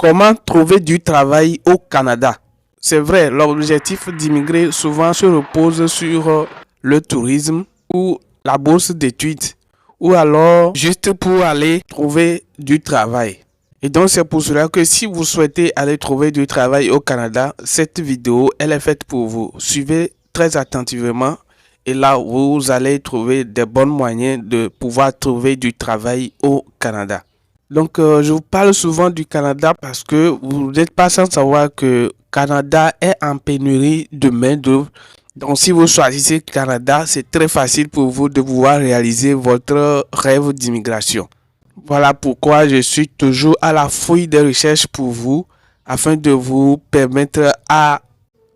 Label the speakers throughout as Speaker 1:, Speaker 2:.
Speaker 1: Comment trouver du travail au Canada? C'est vrai, l'objectif d'immigrer souvent se repose sur le tourisme ou la bourse d'études ou alors juste pour aller trouver du travail. Et donc c'est pour cela que si vous souhaitez aller trouver du travail au Canada, cette vidéo elle est faite pour vous. Suivez très attentivement et là vous allez trouver des bons moyens de pouvoir trouver du travail au Canada. Donc je vous parle souvent du Canada parce que vous n'êtes pas sans savoir que Canada est en pénurie de main-d'œuvre. Donc si vous choisissez Canada, c'est très facile pour vous de pouvoir réaliser votre rêve d'immigration. Voilà pourquoi je suis toujours à la fouille des recherches pour vous afin de vous permettre à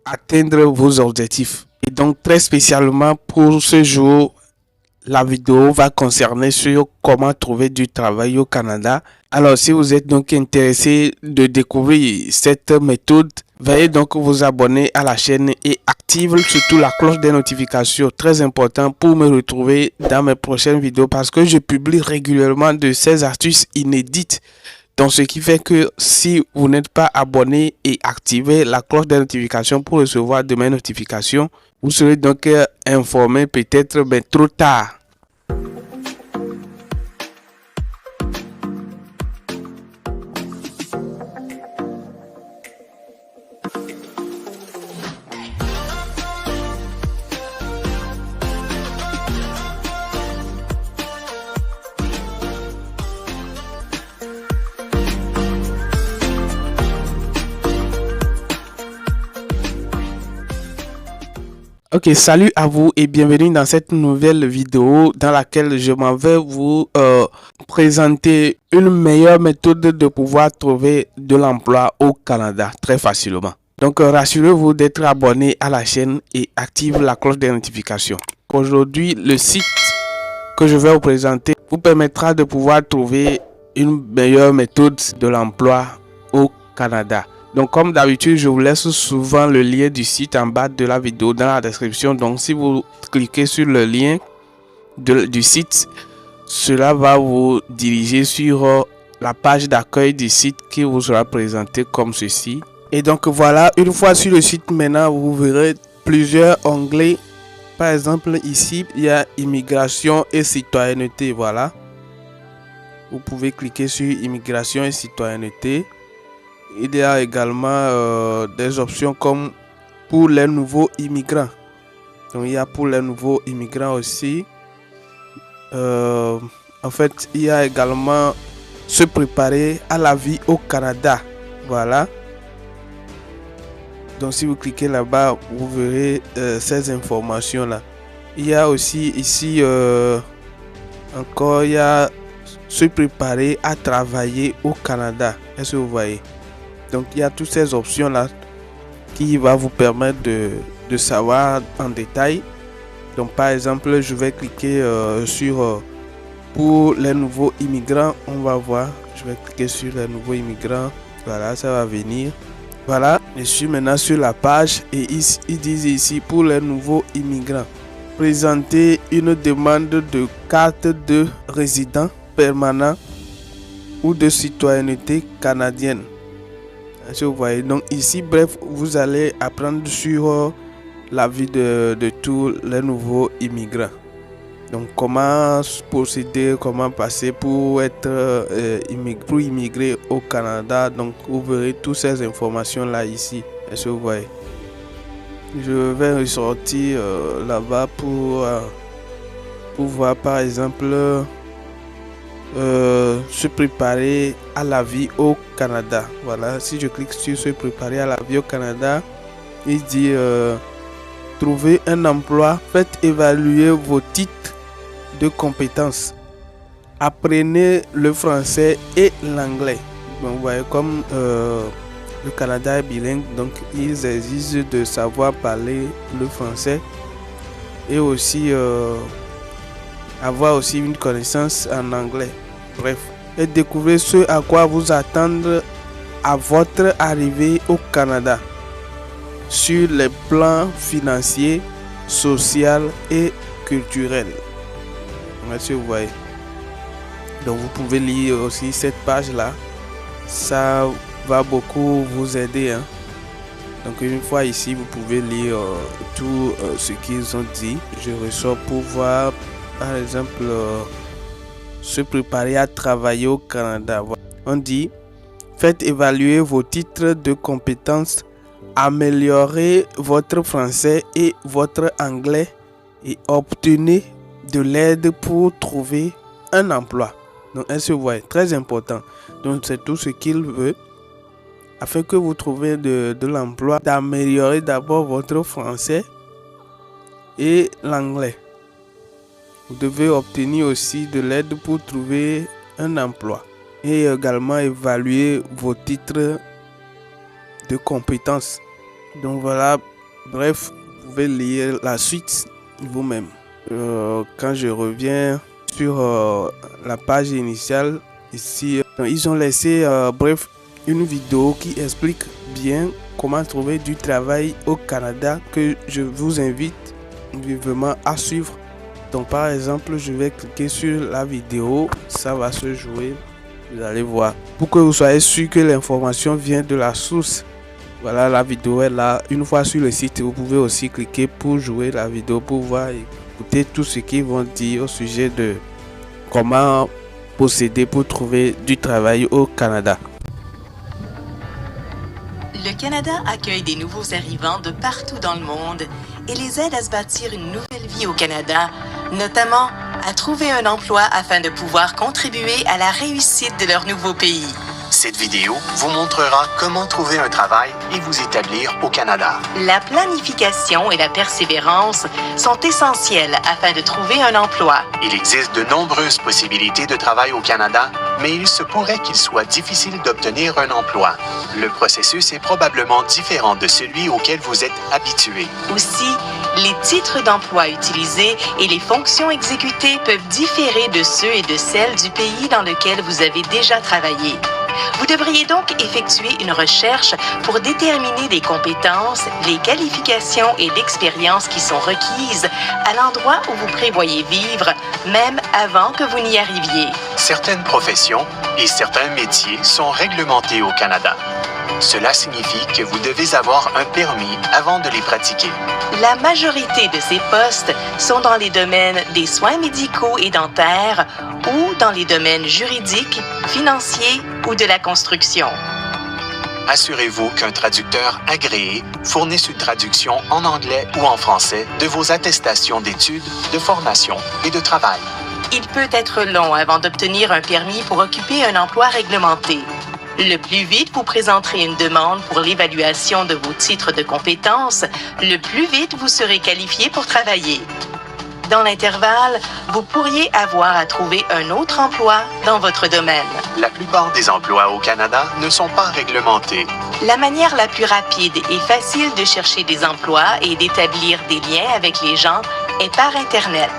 Speaker 1: atteindre vos objectifs. Et donc très spécialement pour ce jour, la vidéo va concerner sur comment trouver du travail au Canada. Alors si vous êtes donc intéressé de découvrir cette méthode, veuillez donc vous abonner à la chaîne et active surtout la cloche des notifications, très important pour me retrouver dans mes prochaines vidéos parce que je publie régulièrement de ces astuces inédites. Donc ce qui fait que si vous n'êtes pas abonné et activez la cloche des notifications pour recevoir de mes notifications, vous serez donc informé peut-être trop tard. Ok, salut à vous et bienvenue dans cette nouvelle vidéo dans laquelle je m'en vais vous présenter une meilleure méthode de pouvoir trouver de l'emploi au Canada très facilement. Donc rassurez-vous d'être abonné à la chaîne et active la cloche des notifications. Aujourd'hui, le site que je vais vous présenter vous permettra de pouvoir trouver une meilleure méthode de l'emploi au Canada. Donc comme d'habitude, je vous laisse souvent le lien du site en bas de la vidéo dans la description. Donc si vous cliquez sur le lien du site, cela va vous diriger sur la page d'accueil du site qui vous sera présentée comme ceci. Et donc voilà, une fois sur le site maintenant, vous verrez plusieurs onglets. Par exemple ici, il y a immigration et citoyenneté. Voilà. Vous pouvez cliquer sur immigration et citoyenneté. Il y a également des options comme pour les nouveaux immigrants. Donc il y a pour les nouveaux immigrants aussi. En fait, il y a également se préparer à la vie au Canada. Voilà. Donc si vous cliquez là-bas, vous verrez ces informations là. Il y a aussi ici encore il y a se préparer à travailler au Canada. Est-ce que vous voyez? Donc il y a toutes ces options là qui va vous permettre de savoir en détail. Donc par exemple, je vais cliquer sur pour les nouveaux immigrants. On va voir, je vais cliquer sur les nouveaux immigrants. Voilà, ça va venir. Voilà, je suis maintenant sur la page et ils disent ici pour les nouveaux immigrants, présenter une demande de carte de résident permanent ou de citoyenneté canadienne. Vous voyez, donc ici, bref, vous allez apprendre sur la vie de tous les nouveaux immigrants. Donc comment procéder, comment passer pour être pour immigrer au Canada. Donc vous verrez toutes ces informations là ici. Est-ce que vous voyez? Je vais ressortir là-bas pour voir par exemple se préparer à la vie au Canada. Voilà, si je clique sur se préparer à la vie au Canada, il dit trouver un emploi, faites évaluer vos titres de compétences, apprenez le français et l'anglais. Vous voyez, comme le Canada est bilingue, donc ils exigent de savoir parler le français et aussi avoir aussi une connaissance en anglais. Bref, et découvrir ce à quoi vous attendre à votre arrivée au Canada sur les plans financiers, social et culturel. Merci, vous voyez. Donc vous pouvez lire aussi cette page là, ça va beaucoup vous aider, hein. Donc une fois ici, vous pouvez lire tout ce qu'ils ont dit. Je ressors pour voir, par exemple, se préparer à travailler au Canada. On dit, faites évaluer vos titres de compétences, améliorez votre français et votre anglais et obtenez de l'aide pour trouver un emploi. Donc, elle se voit très important. Donc, c'est tout ce qu'il veut afin que vous trouviez de l'emploi, d'améliorer d'abord votre français et l'anglais. Vous devez obtenir aussi de l'aide pour trouver un emploi et également évaluer vos titres de compétences. Donc voilà, bref, vous pouvez lire la suite vous-même. Quand je reviens sur la page initiale, ici, ils ont laissé une vidéo qui explique bien comment trouver du travail au Canada que je vous invite vivement à suivre. Donc par exemple, je vais cliquer sur la vidéo, ça va se jouer, vous allez voir. Pour que vous soyez sûr que l'information vient de la source. Voilà, la vidéo est là. Une fois sur le site, vous pouvez aussi cliquer pour jouer la vidéo, pour voir et écouter tout ce qu'ils vont dire au sujet de comment procéder pour trouver du travail au Canada.
Speaker 2: Le Canada accueille des nouveaux arrivants de partout dans le monde et les aide à se bâtir une nouvelle vie au Canada, notamment à trouver un emploi afin de pouvoir contribuer à la réussite de leur nouveau pays.
Speaker 3: Cette vidéo vous montrera comment trouver un travail et vous établir au Canada.
Speaker 2: La planification et la persévérance sont essentielles afin de trouver un emploi.
Speaker 3: Il existe de nombreuses possibilités de travail au Canada, mais il se pourrait qu'il soit difficile d'obtenir un emploi. Le processus est probablement différent de celui auquel vous êtes habitué.
Speaker 2: Aussi, les titres d'emploi utilisés et les fonctions exécutées peuvent différer de ceux et de celles du pays dans lequel vous avez déjà travaillé. Vous devriez donc effectuer une recherche pour déterminer les compétences, les qualifications et l'expérience qui sont requises à l'endroit où vous prévoyez vivre, même avant que vous n'y arriviez.
Speaker 3: Certaines professions et certains métiers sont réglementés au Canada. Cela signifie que vous devez avoir un permis avant de les pratiquer.
Speaker 2: La majorité de ces postes sont dans les domaines des soins médicaux et dentaires ou dans les domaines juridiques, financiers ou de la construction.
Speaker 3: Assurez-vous qu'un traducteur agréé fournisse une traduction en anglais ou en français de vos attestations d'études, de formation et de travail.
Speaker 2: Il peut être long avant d'obtenir un permis pour occuper un emploi réglementé. Le plus vite vous présenterez une demande pour l'évaluation de vos titres de compétences, le plus vite vous serez qualifié pour travailler. Dans l'intervalle, vous pourriez avoir à trouver un autre emploi dans votre domaine.
Speaker 3: La plupart des emplois au Canada ne sont pas réglementés.
Speaker 2: La manière la plus rapide et facile de chercher des emplois et d'établir des liens avec les gens est par Internet.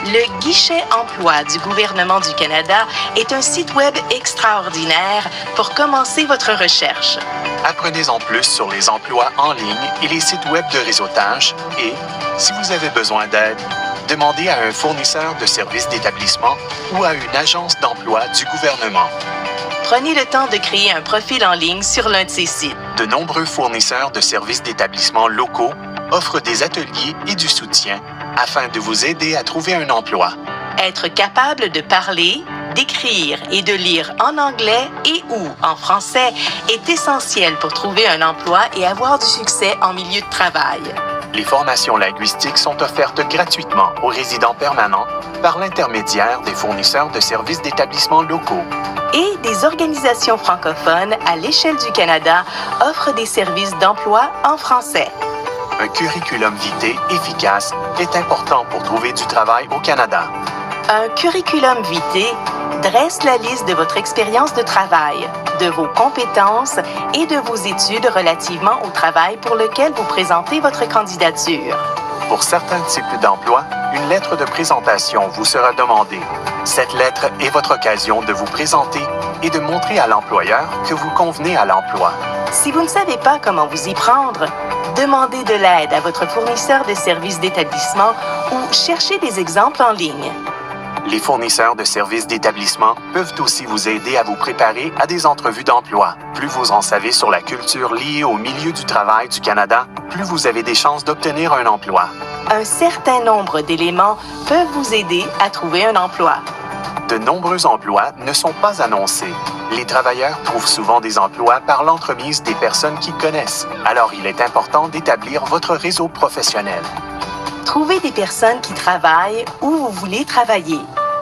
Speaker 2: Le guichet emploi du gouvernement du Canada est un site web extraordinaire pour commencer votre recherche.
Speaker 3: Apprenez-en plus sur les emplois en ligne et les sites web de réseautage et, si vous avez besoin d'aide, demandez à un fournisseur de services d'établissement ou à une agence d'emploi du gouvernement.
Speaker 2: Prenez le temps de créer un profil en ligne sur l'un de ces sites.
Speaker 3: De nombreux fournisseurs de services d'établissement locaux offrent des ateliers et du soutien afin de vous aider à trouver un emploi.
Speaker 2: Être capable de parler, d'écrire et de lire en anglais et ou en français est essentiel pour trouver un emploi et avoir du succès en milieu de travail.
Speaker 3: Les formations linguistiques sont offertes gratuitement aux résidents permanents par l'intermédiaire des fournisseurs de services d'établissements locaux.
Speaker 2: Et des organisations francophones à l'échelle du Canada offrent des services d'emploi en français.
Speaker 3: Un curriculum vitae efficace est important pour trouver du travail au Canada.
Speaker 2: Un curriculum vitae dresse la liste de votre expérience de travail, de vos compétences et de vos études relativement au travail pour lequel vous présentez votre candidature.
Speaker 3: Pour certains types d'emplois, une lettre de présentation vous sera demandée. Cette lettre est votre occasion de vous présenter et de montrer à l'employeur que vous convenez à l'emploi.
Speaker 2: Si vous ne savez pas comment vous y prendre, demandez de l'aide à votre fournisseur de services d'établissement ou cherchez des exemples en ligne.
Speaker 3: Les fournisseurs de services d'établissement peuvent aussi vous aider à vous préparer à des entrevues d'emploi. Plus vous en savez sur la culture liée au milieu du travail du Canada, plus vous avez des chances d'obtenir un emploi.
Speaker 2: Un certain nombre d'éléments peuvent vous aider à trouver un emploi.
Speaker 3: De nombreux emplois ne sont pas annoncés. Les travailleurs trouvent souvent des emplois par l'entremise des personnes qu'ils connaissent. Alors, il est important d'établir votre réseau professionnel.
Speaker 2: Trouvez des personnes qui travaillent où vous voulez travailler.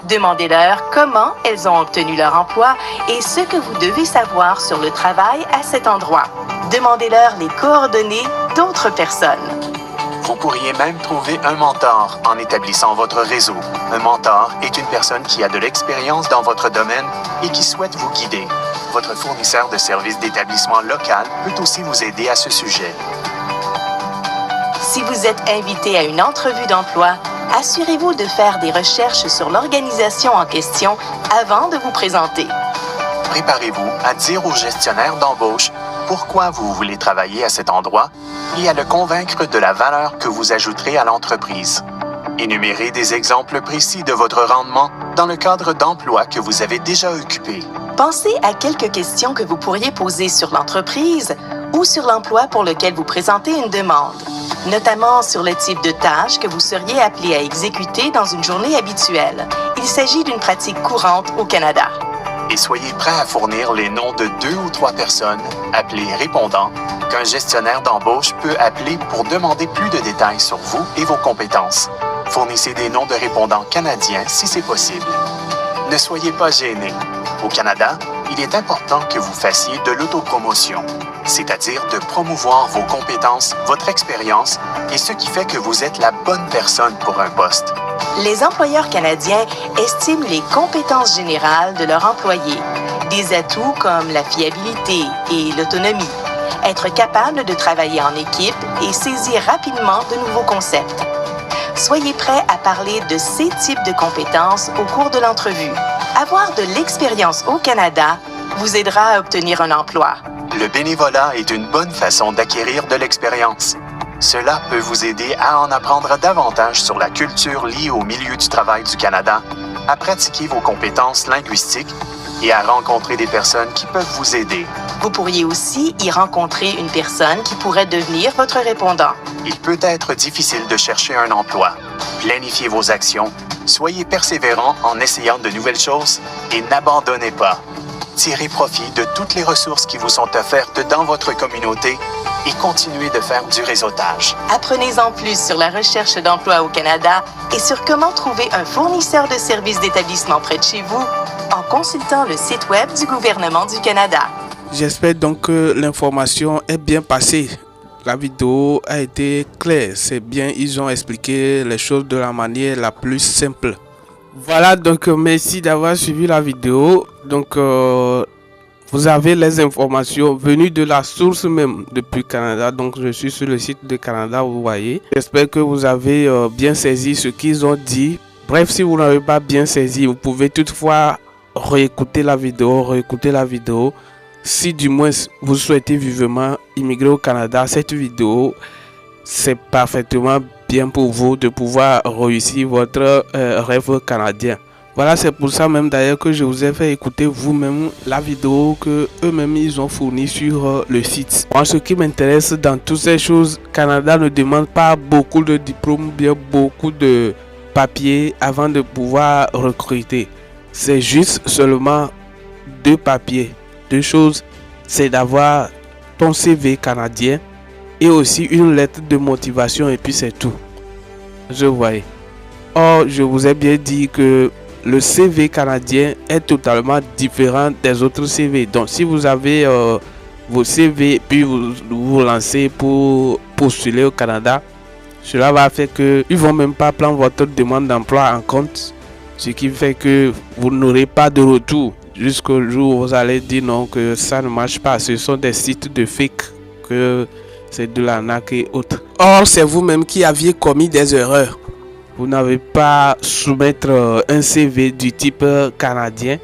Speaker 2: Demandez-leur comment elles ont obtenu leur emploi et ce que vous devez savoir sur le travail à cet endroit. Demandez-leur les coordonnées d'autres personnes.
Speaker 3: Vous pourriez même trouver un mentor en établissant votre réseau. Un mentor est une personne qui a de l'expérience dans votre domaine et qui souhaite vous guider. Votre fournisseur de services d'établissement local peut aussi vous aider à ce sujet.
Speaker 2: Si vous êtes invité à une entrevue d'emploi, assurez-vous de faire des recherches sur l'organisation en question avant de vous présenter.
Speaker 3: Préparez-vous à dire au gestionnaire d'embauche pourquoi vous voulez travailler à cet endroit et à le convaincre de la valeur que vous ajouterez à l'entreprise. Énumérez des exemples précis de votre rendement dans le cadre d'emploi que vous avez déjà occupé.
Speaker 2: Pensez à quelques questions que vous pourriez poser sur l'entreprise ou sur l'emploi pour lequel vous présentez une demande, notamment sur le type de tâches que vous seriez appelé à exécuter dans une journée habituelle. Il s'agit d'une pratique courante au Canada.
Speaker 3: Et soyez prêt à fournir les noms de 2 ou 3 personnes, appelées répondants, qu'un gestionnaire d'embauche peut appeler pour demander plus de détails sur vous et vos compétences. Fournissez des noms de répondants canadiens si c'est possible. Ne soyez pas gênés. Au Canada, il est important que vous fassiez de l'autopromotion, c'est-à-dire de promouvoir vos compétences, votre expérience et ce qui fait que vous êtes la bonne personne pour un poste.
Speaker 2: Les employeurs canadiens estiment les compétences générales de leurs employés, des atouts comme la fiabilité et l'autonomie, être capable de travailler en équipe et saisir rapidement de nouveaux concepts. Soyez prêts à parler de ces types de compétences au cours de l'entrevue. Avoir de l'expérience au Canada vous aidera à obtenir un emploi.
Speaker 3: Le bénévolat est une bonne façon d'acquérir de l'expérience. Cela peut vous aider à en apprendre davantage sur la culture liée au milieu du travail du Canada, à pratiquer vos compétences linguistiques et à rencontrer des personnes qui peuvent vous aider.
Speaker 2: Vous pourriez aussi y rencontrer une personne qui pourrait devenir votre répondant.
Speaker 3: Il peut être difficile de chercher un emploi. Planifiez vos actions, soyez persévérant en essayant de nouvelles choses et n'abandonnez pas. Tirez profit de toutes les ressources qui vous sont offertes dans votre communauté et continuez de faire du réseautage.
Speaker 2: Apprenez-en plus sur la recherche d'emploi au Canada et sur comment trouver un fournisseur de services d'établissement près de chez vous en consultant le site web du gouvernement du Canada.
Speaker 1: J'espère donc que l'information est bien passée. La vidéo a été claire, c'est bien, ils ont expliqué les choses de la manière la plus simple. Voilà, donc merci d'avoir suivi la vidéo. Donc vous avez les informations venues de la source même depuis Canada. Donc je suis sur le site de Canada, vous voyez. J'espère que vous avez bien saisi ce qu'ils ont dit. Bref, si vous n'avez pas bien saisi, vous pouvez toutefois réécouter la vidéo. Si du moins vous souhaitez vivement immigrer au Canada, cette vidéo c'est parfaitement bien pour vous de pouvoir réussir votre rêve canadien. Voilà, c'est pour ça même d'ailleurs que je vous ai fait écouter vous-même la vidéo que eux-mêmes ils ont fournie sur le site. Moi, ce qui m'intéresse dans toutes ces choses, Canada ne demande pas beaucoup de diplômes, bien beaucoup de papiers avant de pouvoir recruter. C'est juste seulement 2 papiers. 2 choses, c'est d'avoir ton CV canadien et aussi une lettre de motivation et puis c'est tout. Je voyais. Or, je vous ai bien dit que le CV canadien est totalement différent des autres CV. Donc, si vous avez vos CV puis vous lancez pour postuler au Canada, cela va faire que ils vont même pas prendre votre demande d'emploi en compte, ce qui fait que vous n'aurez pas de retour. Jusqu'au jour où vous allez dire non, que ça ne marche pas. Ce sont des sites de fake, que c'est de l'arnaque et autres. Or, c'est vous-même qui aviez commis des erreurs. Vous n'avez pas soumettre un CV du type canadien.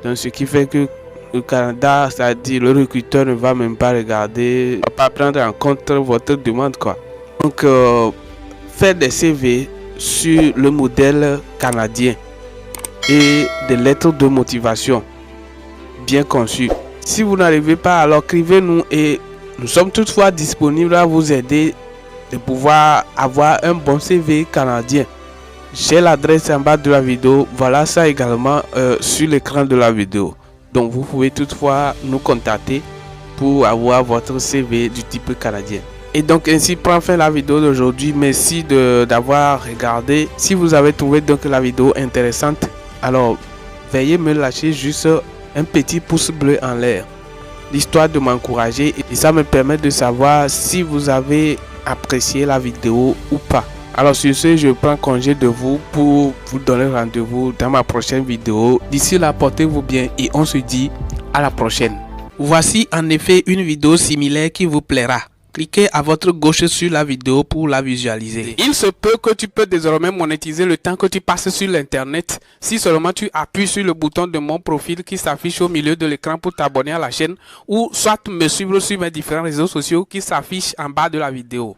Speaker 1: Donc, ce qui fait que le Canada, c'est-à-dire le recruteur ne va même pas regarder, ne va pas prendre en compte votre demande, quoi. Donc, faites des CV sur le modèle canadien. et des lettres de motivation bien conçues. Si vous n'arrivez pas, alors écrivez-nous et nous sommes toutefois disponibles à vous aider de pouvoir avoir un bon CV canadien. J'ai l'adresse en bas de la vidéo, voilà ça également sur l'écran de la vidéo. Donc vous pouvez toutefois nous contacter pour avoir votre CV du type canadien. Et donc ainsi prend fin la vidéo d'aujourd'hui. Merci d'avoir regardé. Si vous avez trouvé donc la vidéo intéressante, alors veuillez me lâcher juste un petit pouce bleu en l'air, l'histoire de m'encourager, et ça me permet de savoir si vous avez apprécié la vidéo ou pas. Alors sur ce, je prends congé de vous pour vous donner rendez-vous dans ma prochaine vidéo. D'ici là, portez-vous bien et on se dit à la prochaine. Voici en effet une vidéo similaire qui vous plaira. Cliquez à votre gauche sur la vidéo pour la visualiser. Il se peut que tu peux désormais monétiser le temps que tu passes sur l'internet si seulement tu appuies sur le bouton de mon profil qui s'affiche au milieu de l'écran pour t'abonner à la chaîne, ou soit me suivre sur mes différents réseaux sociaux qui s'affichent en bas de la vidéo.